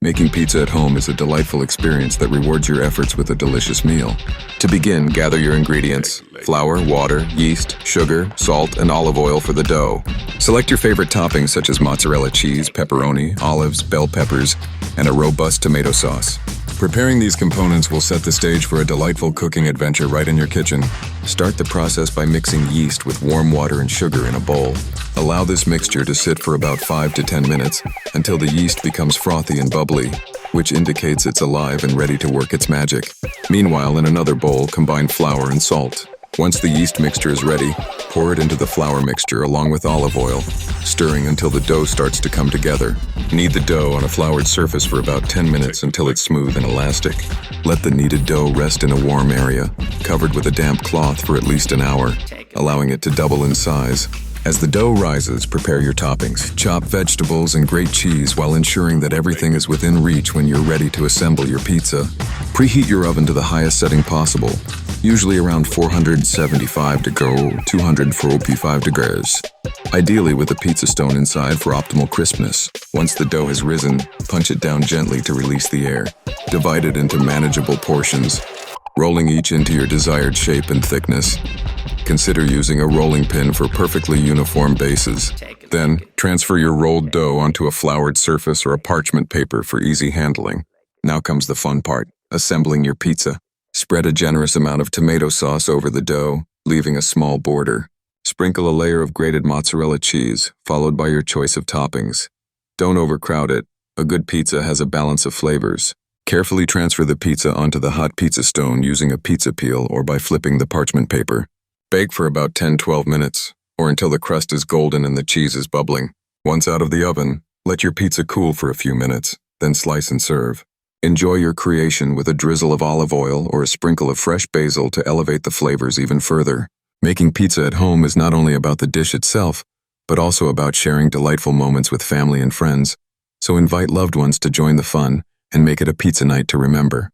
Making pizza at home is a delightful experience that rewards your efforts with a delicious meal. To begin, gather your ingredients: flour, water, yeast, sugar, salt, and olive oil for the dough. Select your favorite toppings such as mozzarella cheese, pepperoni, olives, bell peppers, and a robust tomato sauce. Preparing these components will set the stage for a delightful cooking adventure right in your kitchen. Start the process by mixing yeast with warm water and sugar in a bowl. Allow this mixture to sit for about 5 to 10 minutes until the yeast becomes frothy and bubbly, which indicates it's alive and ready to work its magic. Meanwhile, in another bowl, combine flour and salt. Once the yeast mixture is ready, pour it into the flour mixture along with olive oil, stirring until the dough starts to come together. Knead the dough on a floured surface for about 10 minutes until it's smooth and elastic. Let the kneaded dough rest in a warm area, covered with a damp cloth for at least an hour, allowing it to double in size. As the dough rises, prepare your toppings. Chop vegetables and grate cheese while ensuring that everything is within reach when you're ready to assemble your pizza. Preheat your oven to the highest setting possible, usually around 475 to 245 degrees. Ideally with a pizza stone inside for optimal crispness. Once the dough has risen, punch it down gently to release the air. Divide it into manageable portions, rolling each into your desired shape and thickness. Consider using a rolling pin for perfectly uniform bases. Then, transfer your rolled dough onto a floured surface or a parchment paper for easy handling. Now comes the fun part, assembling your pizza. Spread a generous amount of tomato sauce over the dough, leaving a small border. Sprinkle a layer of grated mozzarella cheese, followed by your choice of toppings. Don't overcrowd it. A good pizza has a balance of flavors. Carefully transfer the pizza onto the hot pizza stone using a pizza peel or by flipping the parchment paper. Bake for about 10-12 minutes, or until the crust is golden and the cheese is bubbling. Once out of the oven, let your pizza cool for a few minutes, then slice and serve. Enjoy your creation with a drizzle of olive oil or a sprinkle of fresh basil to elevate the flavors even further. Making pizza at home is not only about the dish itself, but also about sharing delightful moments with family and friends. So invite loved ones to join the fun and make it a pizza night to remember.